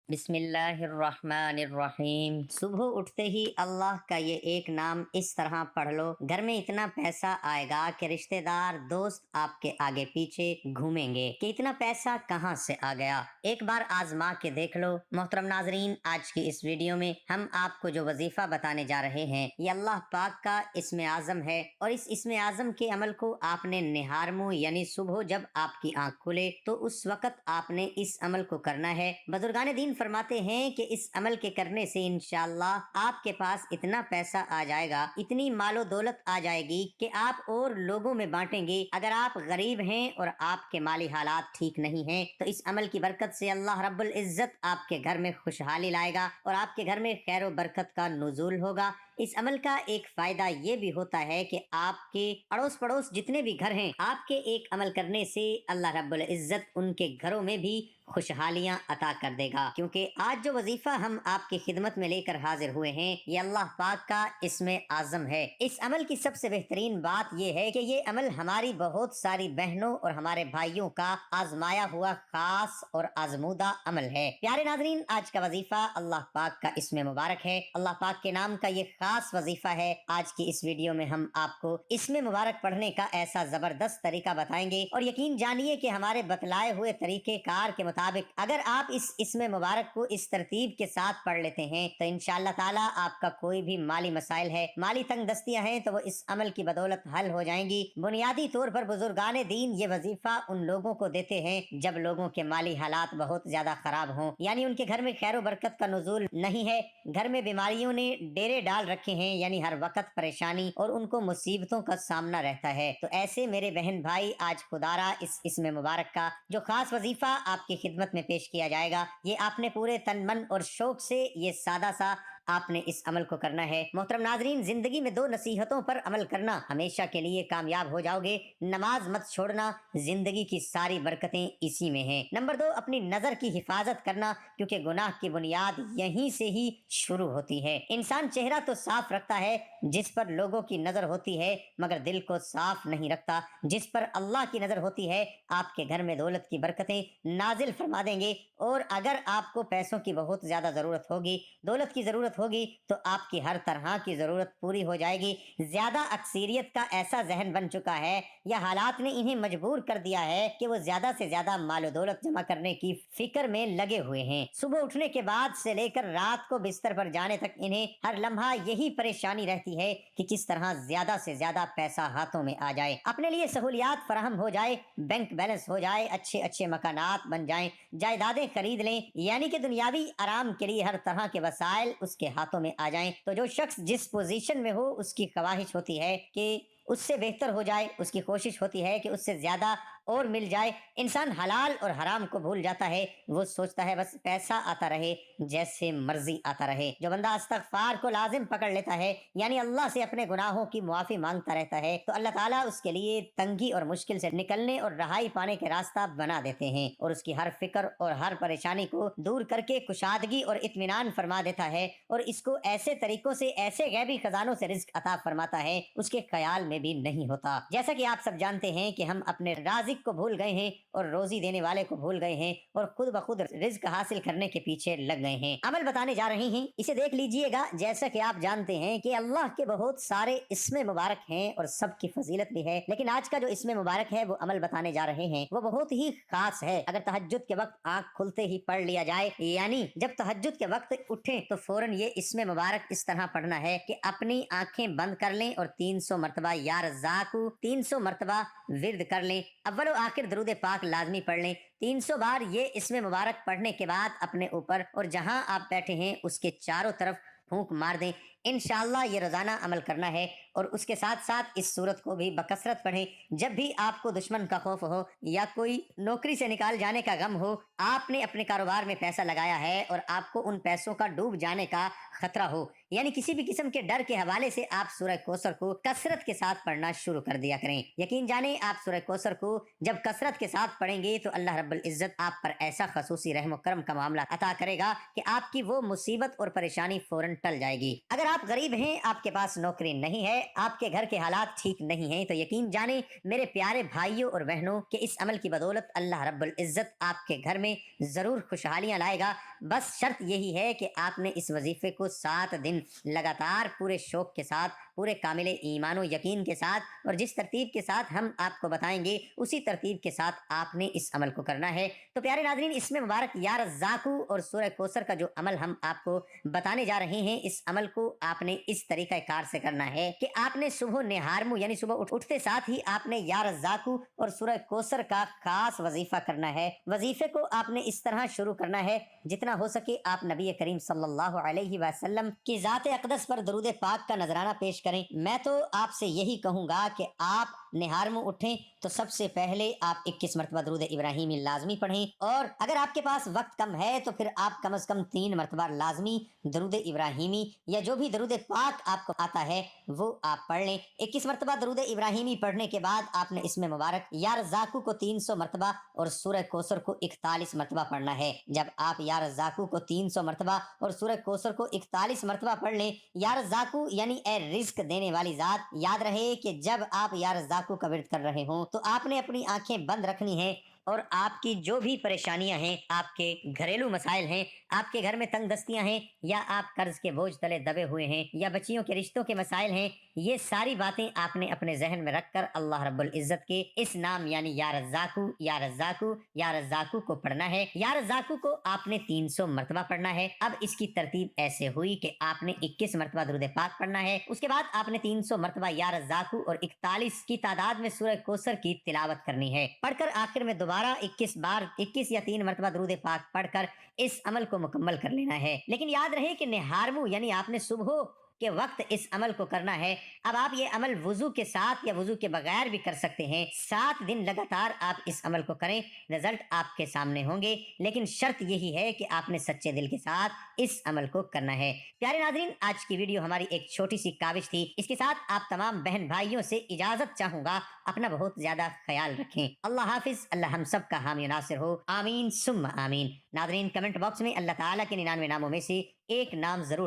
बिस्मिल्लाहिर्रहमानिर्रहीम। सुबह उठते ही अल्लाह का ये एक नाम इस तरह पढ़ लो, घर में इतना पैसा आएगा कि रिश्तेदार दोस्त आपके आगे पीछे घूमेंगे कि इतना पैसा कहाँ से आ गया। एक बार आजमा के देख लो। मोहतरम नाजरीन, आज की इस वीडियो में हम आपको जो वजीफा बताने जा रहे हैं ये अल्लाह पाक का इस्मे आजम है, और इस इस्मे आजम के अमल को आपने निहार मुँह यानी सुबह जब आपकी आंख खुले तो उस वक्त आपने इस अमल को करना है। बुजुर्गान दीन फरमाते हैं कि इस अमल के करने से इंशाअल्लाह आपके पास इतना पैसा आ जाएगा, इतनी मालो दौलत आ जाएगी कि आप और लोगों में बांटेंगे। अगर आप गरीब हैं और आपके माली हालात ठीक नहीं हैं तो इस अमल की बरकत से अल्लाह रब्बुल इज्जत आपके घर में खुशहाली लाएगा और आपके घर में खैर व बरकत का नुज़ूल होगा। इस अमल का एक फायदा ये भी होता है कि आपके अड़ोस पड़ोस जितने भी घर हैं, आपके एक अमल करने से अल्लाह रब्बुल इज्जत उनके घरों में भी खुशहालियां अता कर देगा। क्योंकि आज जो वजीफा हम आपकी खिदमत में लेकर हाजिर हुए हैं ये अल्लाह पाक का इसमें आजम है। इस अमल की सबसे बेहतरीन बात यह है कि ये अमल हमारी बहुत सारी बहनों और हमारे भाइयों का आजमाया हुआ खास और आजमूदा अमल है। प्यारे नाजरीन, आज का वजीफा अल्लाह पाक का इसमें मुबारक है। अल्लाह पाक के नाम का ये खास वजीफा है। आज की इस वीडियो में हम आपको इसमें मुबारक पढ़ने का ऐसा जबरदस्त तरीका बताएंगे, और यकीन जानिए कि हमारे बतलाए हुए तरीके कार के मुताबिक अगर आप इसमें मुबारक को इस तरतीब के साथ पढ़ लेते हैं तो इंशाअल्लाह ताला आपका कोई भी माली मसाइल है, माली तंग दस्तियां हैं, तो वो इस अमल की बदौलत हल हो जाएंगी। बुनियादी तौर पर बुजुर्गाने दीन ये वजीफा उन लोगों को देते हैं जब लोगों के माली हालात बहुत ज्यादा खराब हों, यानी उनके घर में खैर बरकत का नुज़ूल नहीं है, घर में बीमारियों ने डेरे डाल रखे हैं, यानी हर वक्त परेशानी और उनको मुसीबतों का सामना रहता है। तो ऐसे मेरे बहन भाई, आज खुदारा इसमें मुबारक का जो खास वजीफा आपकी खिदमत में पेश किया जाएगा, ये आपने पूरे तन मन और शौक से ये सादा सा आपने इस अमल को करना है। मोहतरम नाजरीन, जिंदगी में दो नसीहतों पर अमल करना हमेशा के लिए कामयाब हो जाओगे। नमाज मत छोड़ना, जिंदगी की सारी बरकतें इसी में हैं। नंबर 2, अपनी नजर की हिफाजत करना, क्योंकि गुनाह की बुनियाद यहीं से ही शुरू होती है। इंसान चेहरा तो साफ रखता है जिस पर लोगों की नजर होती है, मगर दिल को साफ नहीं रखता जिस पर अल्लाह की नजर होती है। आपके घर में दौलत की बरकतें नाजिल फरमा देंगे, और अगर आपको पैसों की बहुत ज्यादा जरूरत होगी, दौलत की जरूरत होगी, तो आपकी हर तरह की जरूरत पूरी हो जाएगी। ज्यादा अक्सरियत का ऐसा जहन बन चुका है या हालात ने इन्हें मजबूर कर दिया है कि वो ज्यादा से ज्यादा मालो दौलत जमा करने की फिक्र में लगे हुए हैं। सुबह उठने के बाद से लेकर रात को बिस्तर पर जाने तक इन्हें हर लम्हा यही परेशानी रहती है कि किस तरह ज्यादा से ज्यादा पैसा हाथों में आ जाए, अपने लिए सहूलियात फराहम हो जाए, बैंक बैलेंस हो जाए, अच्छे अच्छे मकानात बन जाएं, जायदादें खरीद लें, यानी कि दुनियावी आराम के लिए हर तरह के वसाइल उसके हाथों में आ जाएं। तो जो शख्स जिस पोजीशन में हो उसकी ख्वाहिश होती है कि उससे बेहतर हो जाए, उसकी कोशिश होती है कि उससे ज्यादा और मिल जाए। इंसान हलाल और हराम को भूल जाता है, वो सोचता है बस पैसा आता रहे, जैसे मर्जी आता रहे। जो बंदा इस्तगफार को लाजिम पकड़ लेता है, यानी अल्लाह से अपने गुनाहों की मुआफी मांगता रहता है, तो अल्लाह ताला उसके लिए तंगी और मुश्किल से निकलने और रहाई पाने के रास्ता बना देते हैं, और उसकी हर फिक्र और हर परेशानी को दूर करके कुशादगी और इत्मीनान फरमा देता है, और इसको ऐसे तरीकों से, ऐसे गैबी खजानों से रिज्क अता फरमाता है उसके ख्याल में भी नहीं होता। जैसा कि आप सब जानते हैं कि हम अपने राजिक को भूल गए हैं और रोजी देने वाले को भूल गए हैं, और खुद ब खुद रिज्क हासिल करने के पीछे लग गए हैं। अमल बताने जा रहे हैं, इसे देख लीजिएगा। जैसा कि आप जानते हैं कि अल्लाह के बहुत सारे इसमें मुबारक हैं और सबकी फजीलत भी है, लेकिन आज का जो इसमें मुबारक है वो अमल बताने जा रहे हैं वो बहुत ही खास है। अगर तहज्जुद के वक्त आंख खुलते ही पढ़ लिया जाए, यानी जब तहज्जुद के वक्त उठे तो फौरन ये इसमें मुबारक इस तरह पढ़ना है कि अपनी आंखें बंद कर लें और 300 मरतबा या रज़्ज़ाक़ु 300 मरतबा विर्द कर लें। अव्वल आखिर दरूद पाक लाजमी पढ़ लें। 300 बार ये इसमें मुबारक पढ़ने के बाद अपने ऊपर और जहां आप बैठे हैं उसके चारों तरफ फूंक मार दें। इंशाअल्लाह ये रोजाना अमल करना है, और उसके साथ साथ इस सूरत को भी बकसरत पढ़ें। जब भी आपको दुश्मन का खौफ हो या कोई नौकरी से निकाल जाने का गम हो, आपने अपने कारोबार में पैसा लगाया है और आपको उन पैसों का डूब जाने का खतरा हो, यानी किसी भी किस्म के डर के हवाले से आप सूरह कौसर को कसरत के साथ पढ़ना शुरू कर दिया करें। यकीन जाने आप सूरह कौसर को जब कसरत के साथ पढ़ेंगे तो अल्लाह रब्बुल इज्जत आप पर ऐसा खसूसी रहम करम का मामला अता करेगा कि आपकी वो मुसीबत और परेशानी फौरन ٹل جائے گی۔ اگر آپ غریب ہیں، آپ کے پاس نوکری نہیں ہے، آپ کے گھر کے حالات ٹھیک نہیں ہیں، تو یقین جانیں میرے پیارے بھائیوں اور بہنوں کہ اس عمل کی بدولت اللہ رب العزت آپ کے گھر میں ضرور خوشحالیاں لائے گا۔ بس شرط یہی ہے کہ آپ نے اس وظیفے کو 7 دن لگاتار پورے شوق کے ساتھ، پورے کامل ایمان و یقین کے ساتھ، اور جس ترتیب کے ساتھ ہم آپ کو بتائیں گے اسی ترتیب کے ساتھ آپ نے اس عمل کو کرنا ہے۔ تو پیارے ناظرین، اس میں مبارک یا رزاقو اور سورہ کوثر کا جو عمل ہم آپ کو بتانے جا رہے ہیں، اس عمل کو آپ نے اس طریقہ کار سے کرنا ہے کہ آپ نے صبح نہارمو یعنی صبح اٹھتے ساتھ ہی آپ نے یا رزاقو اور سورہ کوثر کا خاص وظیفہ کرنا ہے۔ وظیفے کو آپ نے اس طرح شروع کرنا ہے، جتنا ہو سکے آپ نبی کریم صلی اللہ علیہ وسلم کی ذات اقدس پر درود پاک کا نذرانہ پیش کریں۔ میں تو آپ سے یہی کہوں گا کہ آپ نہارمو اٹھیں تو سب سے پہلے آپ 21 مرتبہ درود ابراہیمی لازمی پڑھیں، اور اگر آپ کے پاس وقت کم ہے تو پھر آپ کم از کم 3 مرتبہ لازمی درود ابراہیمی یا جو بھی درود پاک آپ کو آتا ہے وہ آپ پڑھ لیں۔ 21 مرتبہ درود ابراہیمی پڑھنے کے بعد آپ نے اس میں مبارک یا رزاقو کو 300 مرتبہ اور سورہ کوثر کو 41 مرتبہ پڑھنا ہے۔ جب آپ یا رزاقو کو 300 مرتبہ اور سورہ کوثر کو 41 مرتبہ پڑھ لیں، یا رزاقو یعنی اے رزق دینے والی ذات، یاد رہے کہ جب آپ یا رزاقو کا ورد کر رہے ہوں تو آپ نے اپنی آنکھیں بند رکھنی ہیں، اور آپ کی جو بھی پریشانیاں ہیں، آپ کے گھریلو مسائل ہیں، آپ کے گھر میں تنگ دستیاں ہیں، یا آپ قرض کے بوجھ تلے دبے ہوئے ہیں، یا بچیوں کے رشتوں کے مسائل ہیں، یہ ساری باتیں آپ نے اپنے ذہن میں رکھ کر اللہ رب العزت کے اس نام یعنی یا رزاقو یا رزاقو یا رزاقو کو پڑھنا ہے۔ یا رزاقو کو آپ نے 300 مرتبہ پڑھنا ہے۔ اب اس کی ترتیب ایسے ہوئی کہ آپ نے 21 مرتبہ درود پاک پڑھنا ہے، اس کے بعد آپ نے 300 مرتبہ یا رزاقو اور 41 کی تعداد میں سورہ کوثر کی تلاوت کرنی ہے۔ پڑھ کر آخر میں دوبارہ 21 یا 3 مرتبہ درود پاک پڑھ کر اس عمل کو مکمل کر لینا ہے۔ لیکن یاد رہے کہ نہارمو یعنی آپ نے صبح کے وقت اس عمل کو کرنا ہے۔ اب آپ یہ عمل وضو کے ساتھ یا وضو کے بغیر بھی کر سکتے ہیں۔ 7 دن لگاتار آپ اس عمل کو کریں، رزلٹ آپ کے سامنے ہوں گے، لیکن شرط یہی ہے کہ آپ نے سچے دل کے ساتھ اس عمل کو کرنا ہے۔ پیارے ناظرین، آج کی ویڈیو ہماری ایک چھوٹی سی کاوش تھی، اس کے ساتھ آپ تمام بہن بھائیوں سے اجازت چاہوں گا۔ اپنا بہت زیادہ خیال رکھیں۔ اللہ حافظ۔ اللہ ہم سب کا حامی و ناصر ہو، آمین ثم آمین۔ ناظرین، کمنٹ باکس میں اللہ تعالیٰ کے 99 ناموں میں سے ایک نام ضرور